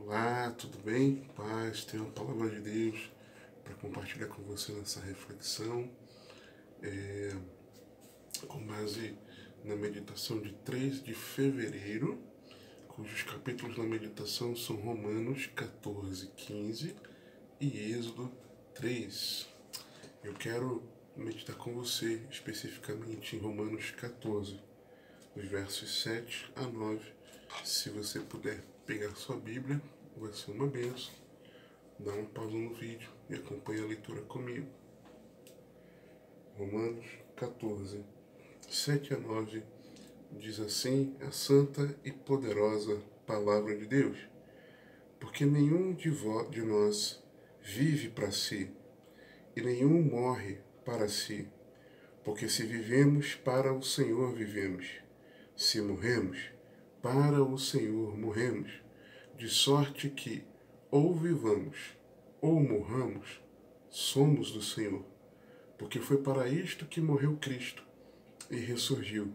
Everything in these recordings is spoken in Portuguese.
Olá, tudo bem? Paz, tenho a palavra de Deus para compartilhar com você nessa reflexão, com base na meditação de 3 de fevereiro, cujos capítulos na meditação são Romanos 14, 15 e Êxodo 3. Eu quero meditar com você especificamente em Romanos 14, os versos 7 a 9. Se você puder pegar sua Bíblia, vai ser uma bênção. Dá uma pausa no vídeo e acompanhe a leitura comigo. Romanos 14, 7 a 9 diz assim a santa e poderosa palavra de Deus: porque nenhum de nós vive para si, e nenhum morre para si. Porque se vivemos, para o Senhor vivemos. Se morremos, para o Senhor morremos. De sorte que, ou vivamos, ou morramos, somos do Senhor. Porque foi para isto que morreu Cristo, e ressurgiu,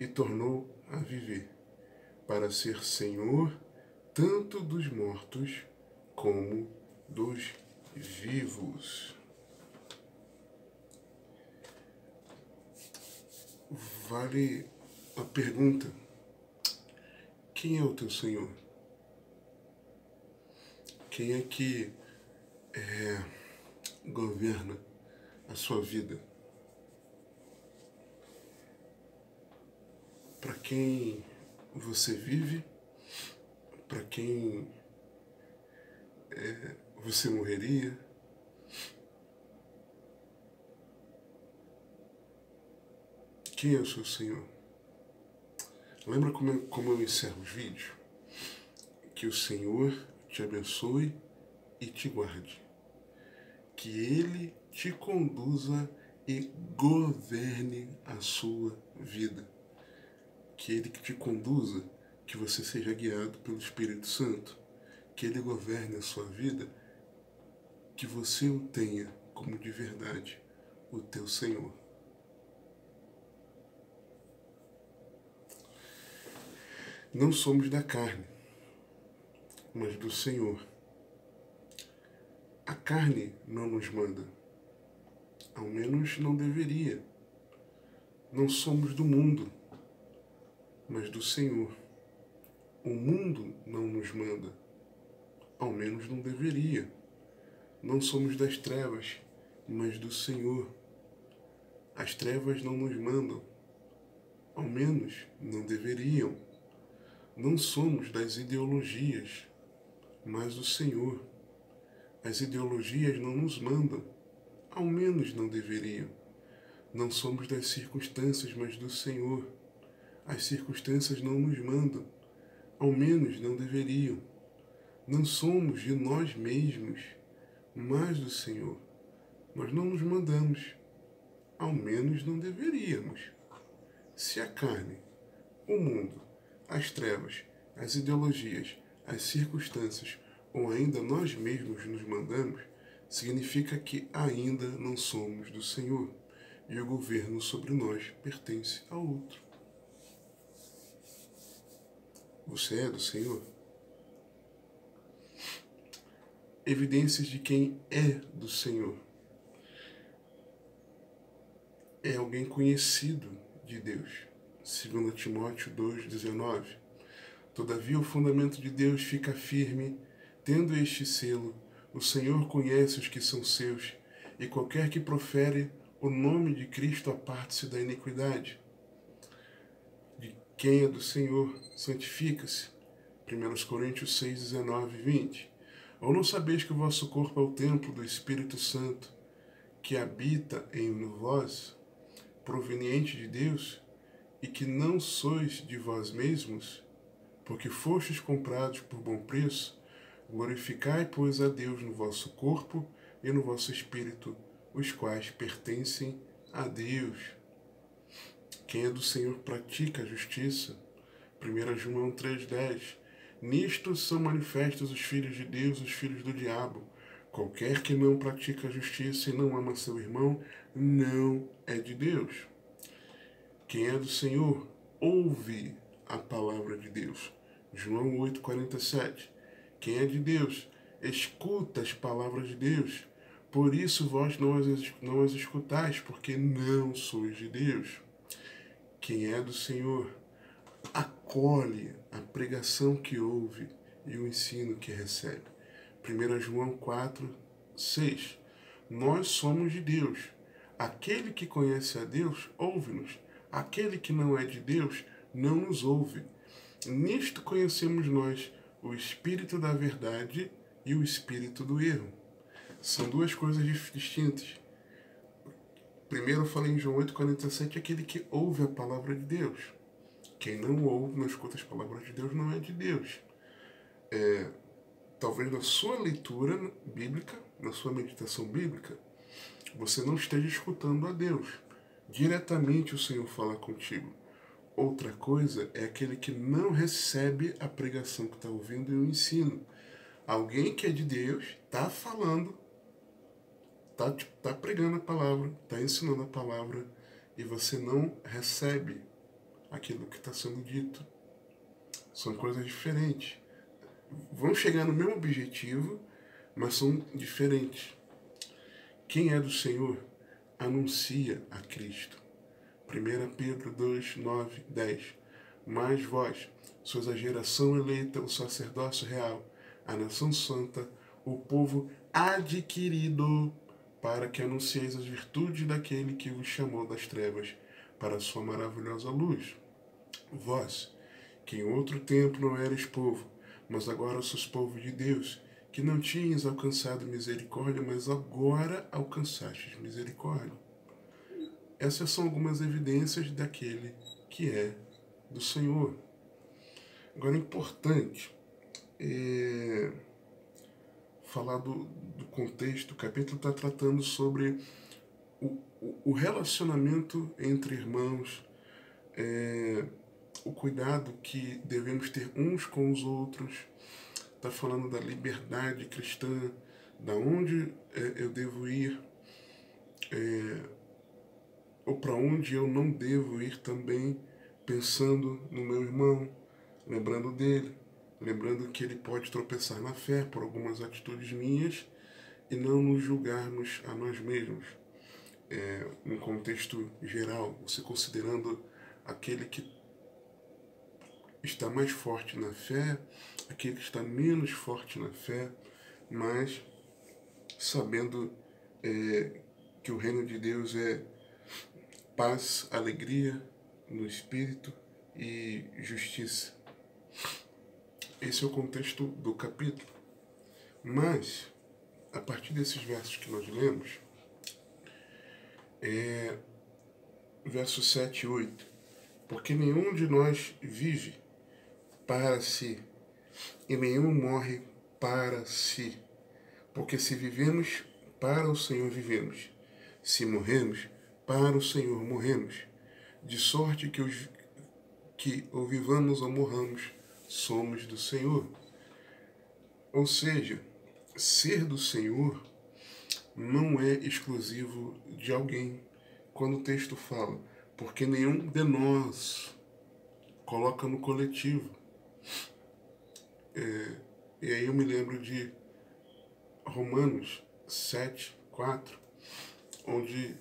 e tornou a viver, para ser Senhor tanto dos mortos como dos vivos. Vale a pergunta: quem é o teu Senhor? Quem é que governa a sua vida? Para quem você vive? Para quem você morreria? Quem é o seu Senhor? Lembra como eu encerro os vídeos? Que o Senhor te abençoe e te guarde. Que Ele te conduza e governe a sua vida. Que Ele te conduza, que você seja guiado pelo Espírito Santo. Que Ele governe a sua vida, que você o tenha como de verdade o teu Senhor. Não somos da carne, mas do Senhor. A carne não nos manda, ao menos não deveria. Não somos do mundo, mas do Senhor. O mundo não nos manda, ao menos não deveria. Não somos das trevas, mas do Senhor. As trevas não nos mandam, ao menos não deveriam. Não somos das ideologias, mas do Senhor. As ideologias não nos mandam, ao menos não deveriam. Não somos das circunstâncias, mas do Senhor. As circunstâncias não nos mandam, ao menos não deveriam. Não somos de nós mesmos, mas do Senhor. Nós não nos mandamos, ao menos não deveríamos. Se a carne, o mundo, as trevas, as ideologias, as circunstâncias ou ainda nós mesmos nos mandamos, significa que ainda não somos do Senhor e o governo sobre nós pertence a outro. Você é do Senhor? Evidências de quem é do Senhor. É alguém conhecido de Deus. 2 Timóteo 2,19. Todavia o fundamento de Deus fica firme, tendo este selo: o Senhor conhece os que são seus, e qualquer que profere o nome de Cristo aparte-se da iniquidade. De quem é do Senhor, santifica-se. 1 Coríntios 6, 19 e 20. Ou não sabeis que o vosso corpo é o templo do Espírito Santo, que habita em vós, proveniente de Deus, e que não sois de vós mesmos, porque fostes comprados por bom preço? Glorificai, pois, a Deus no vosso corpo e no vosso espírito, os quais pertencem a Deus. Quem é do Senhor pratica a justiça. 1 João 3,10. Nisto são manifestos os filhos de Deus e os filhos do diabo. Qualquer que não pratica a justiça e não ama seu irmão, não é de Deus. Quem é do Senhor, ouve a palavra de Deus. João 8,47. Quem é de Deus escuta as palavras de Deus. Por isso vós não as escutais, porque não sois de Deus. Quem é do Senhor acolhe a pregação que ouve e o ensino que recebe. 1 João 4, 6. Nós somos de Deus. Aquele que conhece a Deus, ouve-nos. Aquele que não é de Deus, não nos ouve. Nisto conhecemos nós o espírito da verdade e o espírito do erro. São duas coisas distintas. Primeiro eu falei em João 8,47, aquele que ouve a palavra de Deus. Quem não ouve, não escuta as palavras de Deus, não é de Deus. Talvez na sua leitura bíblica, na sua meditação bíblica, você não esteja escutando a Deus. Diretamente o Senhor fala contigo. Outra coisa é aquele que não recebe a pregação que está ouvindo e o ensino. Alguém que é de Deus está falando, está pregando a palavra, está ensinando a palavra e você não recebe aquilo que está sendo dito. São coisas diferentes. Vão chegar no mesmo objetivo, mas são diferentes. Quem é do Senhor anuncia a Cristo. 1 Pedro 2, 9, 10. Mas vós sois a geração eleita, o sacerdócio real, a nação santa, o povo adquirido, para que anuncieis as virtudes daquele que vos chamou das trevas para a sua maravilhosa luz. Vós, que em outro tempo não erais povo, mas agora sois povo de Deus, que não tinhas alcançado misericórdia, mas agora alcançastes misericórdia. Essas são algumas evidências daquele que é do Senhor. Agora é importante falar do contexto. O capítulo está tratando sobre o relacionamento entre irmãos, o cuidado que devemos ter uns com os outros. Está falando da liberdade cristã, da onde eu devo ir, ou para onde eu não devo ir também, pensando no meu irmão, lembrando dele, lembrando que ele pode tropeçar na fé por algumas atitudes minhas e não nos julgarmos a nós mesmos. Num contexto geral, você considerando aquele que está mais forte na fé, aquele que está menos forte na fé, mas sabendo que o reino de Deus é paz, alegria no Espírito e justiça. Esse é o contexto do capítulo. Mas, a partir desses versos que nós lemos, versos 7 e 8, porque nenhum de nós vive para si, e nenhum morre para si. Porque se vivemos, para o Senhor vivemos. Se morremos, para o Senhor morremos. De sorte que ou vivamos ou morramos, somos do Senhor. Ou seja, ser do Senhor não é exclusivo de alguém. Quando o texto fala, porque nenhum de nós, coloca no coletivo. E aí eu me lembro de Romanos 7, 4, onde,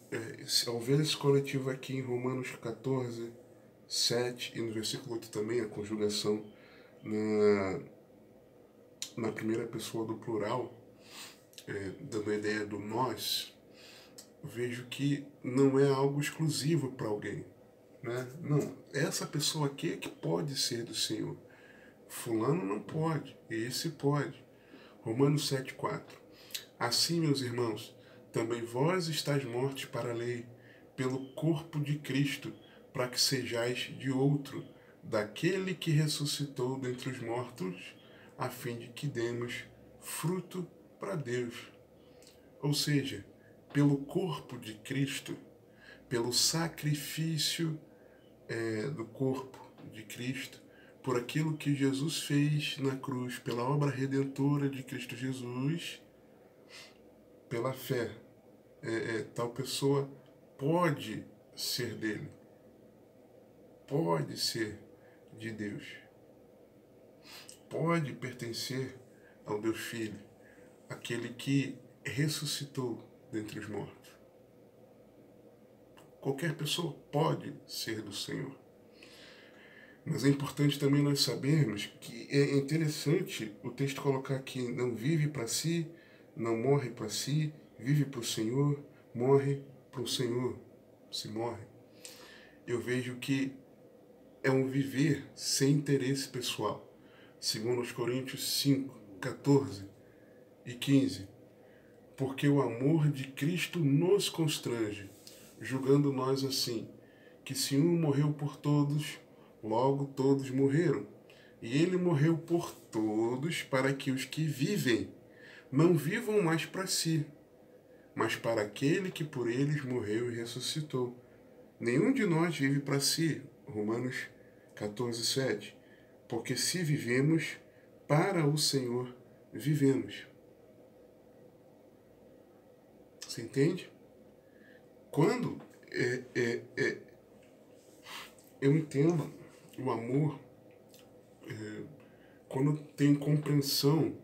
ao ver esse coletivo aqui em Romanos 14, 7, e no versículo 8 também, a conjugação na primeira pessoa do plural, dando a ideia do nós, vejo que não é algo exclusivo para alguém. Né? Não, essa pessoa aqui é que pode ser do Senhor. Fulano não pode, esse pode. Romanos 7, 4. Assim, meus irmãos, também vós estáis mortos para a lei, pelo corpo de Cristo, para que sejais de outro, daquele que ressuscitou dentre os mortos, a fim de que demos fruto para Deus. Ou seja, pelo corpo de Cristo, pelo sacrifício do corpo de Cristo, por aquilo que Jesus fez na cruz, pela obra redentora de Cristo Jesus, pela fé, tal pessoa pode ser dele, pode ser de Deus, pode pertencer ao Deus Filho, aquele que ressuscitou dentre os mortos. Qualquer pessoa pode ser do Senhor. Mas é importante também nós sabermos que é interessante o texto colocar que não vive para si, não morre para si, vive para o Senhor, morre para o Senhor, se morre. Eu vejo que é um viver sem interesse pessoal. Segundo os Coríntios 5, 14 e 15. Porque o amor de Cristo nos constrange, julgando nós assim, que se um morreu por todos, logo todos morreram. E ele morreu por todos para que os que vivem não vivam mais para si, mas para aquele que por eles morreu e ressuscitou. Nenhum de nós vive para si. Romanos 14, 7. Porque se vivemos, para o Senhor vivemos. Você entende? Quando eu entendo o amor, quando eu tenho compreensão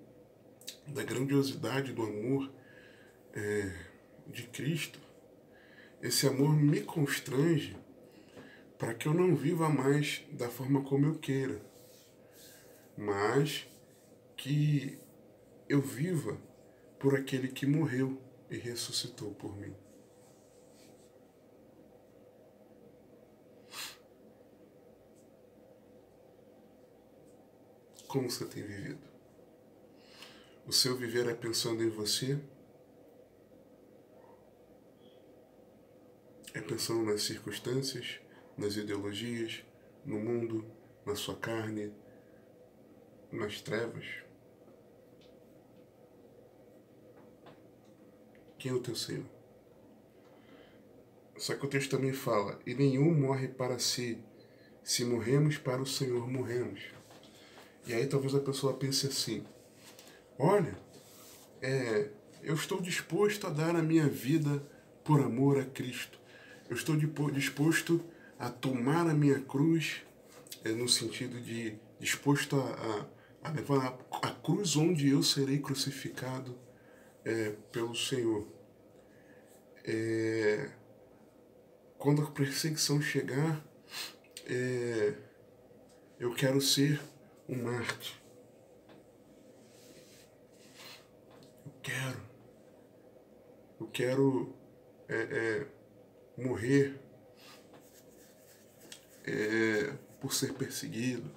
da grandiosidade do amor de Cristo, esse amor me constrange para que eu não viva mais da forma como eu queira, mas que eu viva por aquele que morreu e ressuscitou por mim. Como você tem vivido? O seu viver é pensando em você? É pensando nas circunstâncias, nas ideologias, no mundo, na sua carne, nas trevas? Quem é o teu Senhor? Só que o texto também fala, e nenhum morre para si, se morremos para o Senhor morremos. E aí talvez a pessoa pense assim, olha, eu estou disposto a dar a minha vida por amor a Cristo. Eu estou disposto a tomar a minha cruz, no sentido de disposto a levar a cruz onde eu serei crucificado pelo Senhor. Quando a perseguição chegar, eu quero ser um mártir. Eu quero morrer por ser perseguido.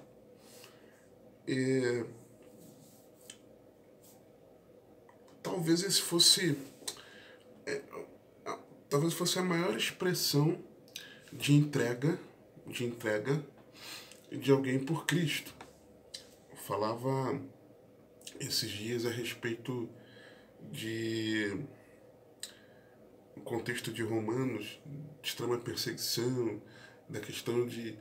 Talvez esse fosse a maior expressão de entrega de alguém por Cristo. Eu falava esses dias a respeito de o contexto de Romanos, de extrema perseguição, da questão de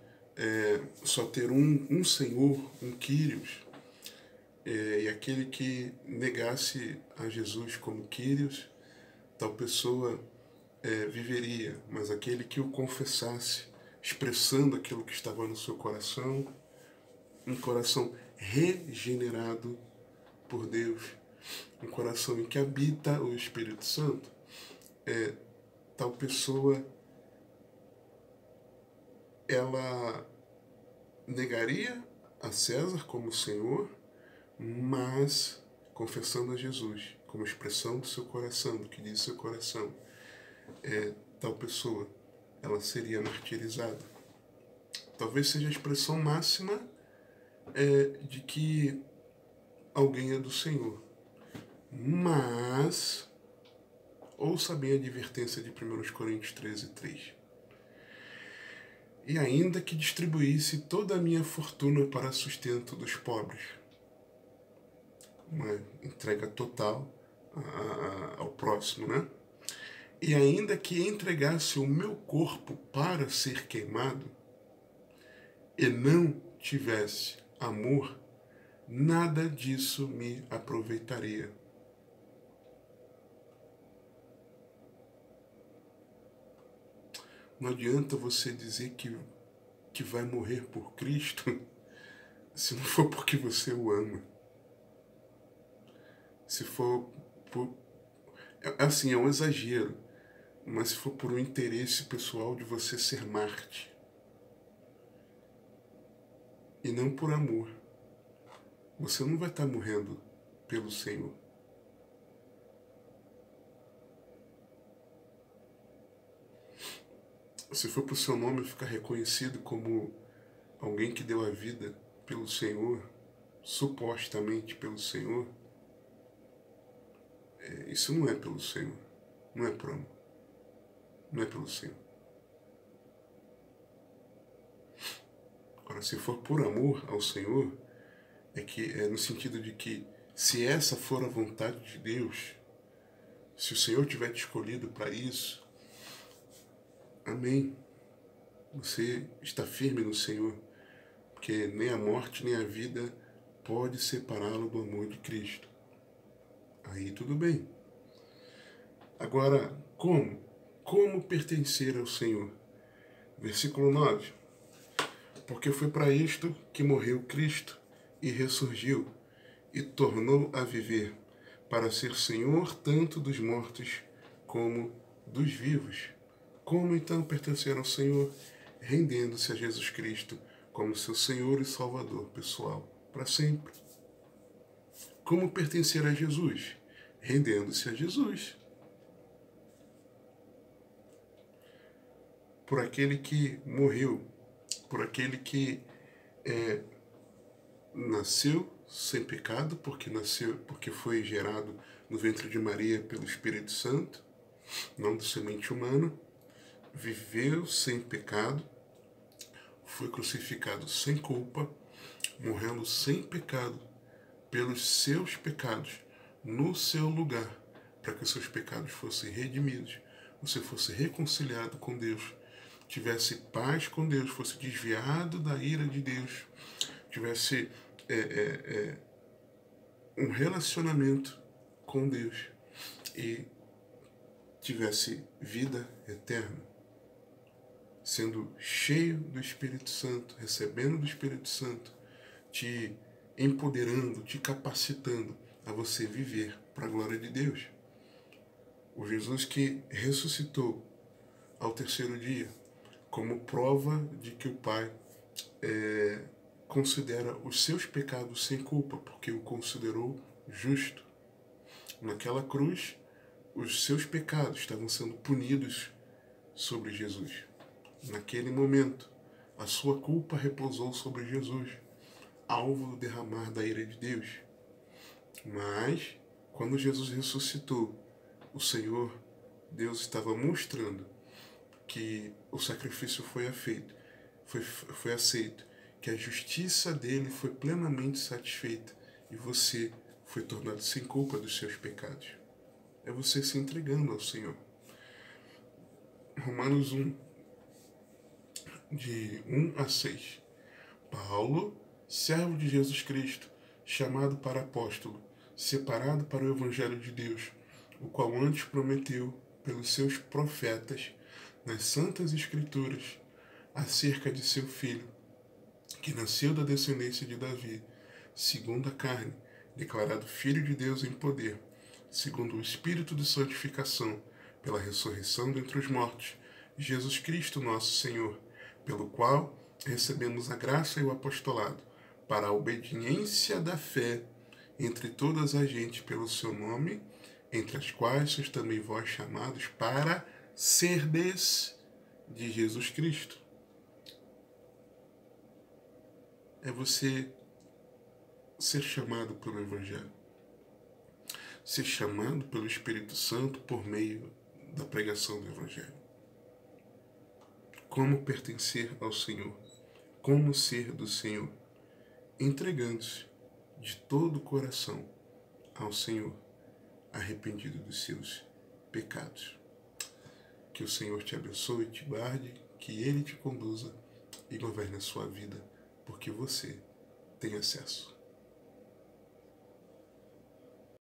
só ter um Senhor, um Kyrios, e aquele que negasse a Jesus como Kyrios, tal pessoa viveria, mas aquele que o confessasse, expressando aquilo que estava no seu coração, um coração regenerado por Deus, um coração em que habita o Espírito Santo, tal pessoa, ela negaria a César como Senhor, mas confessando a Jesus como expressão do seu coração, do que diz seu coração, tal pessoa, ela seria martirizada. Talvez seja a expressão máxima de que alguém é do Senhor. Mas ouça bem a advertência de 1 Coríntios 13, 3. E ainda que distribuísse toda a minha fortuna para sustento dos pobres. Uma entrega total ao próximo, né? E ainda que entregasse o meu corpo para ser queimado, e não tivesse amor, nada disso me aproveitaria. Não adianta você dizer que vai morrer por Cristo se não for porque você o ama. se for por... Assim, é um exagero, mas se for por um interesse pessoal de você ser Marte, e não por amor, você não vai estar morrendo pelo Senhor. Se for para o seu nome ficar reconhecido como alguém que deu a vida pelo Senhor, supostamente pelo Senhor, isso não é pelo Senhor, não é por amor, não é pelo Senhor. Agora, se for por amor ao Senhor, é no sentido de que, se essa for a vontade de Deus, se o Senhor tiver te escolhido para isso, amém. Você está firme no Senhor, porque nem a morte nem a vida pode separá-lo do amor de Cristo. Aí tudo bem. Agora, como? Como pertencer ao Senhor? Versículo 9. Porque foi para isto que morreu Cristo e ressurgiu e tornou a viver, para ser Senhor tanto dos mortos como dos vivos. Como então pertencer ao Senhor? Rendendo-se a Jesus Cristo como seu Senhor e Salvador pessoal, para sempre. Como pertencer a Jesus? Rendendo-se a Jesus. Por aquele que morreu, por aquele que nasceu sem pecado, porque foi gerado no ventre de Maria pelo Espírito Santo, não de semente humana, viveu sem pecado, foi crucificado sem culpa, morrendo sem pecado pelos seus pecados, no seu lugar, para que seus pecados fossem redimidos, você fosse reconciliado com Deus, tivesse paz com Deus, fosse desviado da ira de Deus, tivesse um relacionamento com Deus e tivesse vida eterna, sendo cheio do Espírito Santo, recebendo do Espírito Santo, te empoderando, te capacitando a você viver para a glória de Deus. O Jesus que ressuscitou ao terceiro dia, como prova de que o Pai considera os seus pecados sem culpa, porque o considerou justo. Naquela cruz, os seus pecados estavam sendo punidos sobre Jesus. Naquele momento, a sua culpa repousou sobre Jesus, alvo do derramar da ira de Deus. Mas, quando Jesus ressuscitou, o Senhor, Deus estava mostrando que o sacrifício foi aceito, que a justiça dele foi plenamente satisfeita e você foi tornado sem culpa dos seus pecados. É você se entregando ao Senhor. Romanos 1, de 1 a 6. Paulo, servo de Jesus Cristo, chamado para apóstolo, separado para o Evangelho de Deus, o qual antes prometeu pelos seus profetas nas Santas Escrituras acerca de seu filho, que nasceu da descendência de Davi, segundo a carne, declarado Filho de Deus em poder, segundo o Espírito de santificação, pela ressurreição dentre os mortos, Jesus Cristo nosso Senhor, pelo qual recebemos a graça e o apostolado, para a obediência da fé entre todas as gentes pelo seu nome, entre as quais sois também vós chamados para serdes de Jesus Cristo. É você ser chamado pelo Evangelho, ser chamado pelo Espírito Santo por meio da pregação do Evangelho. Como pertencer ao Senhor, como ser do Senhor, entregando-se de todo o coração ao Senhor, arrependido dos seus pecados. Que o Senhor te abençoe, te guarde, que Ele te conduza e governe a sua vida, porque você tem acesso.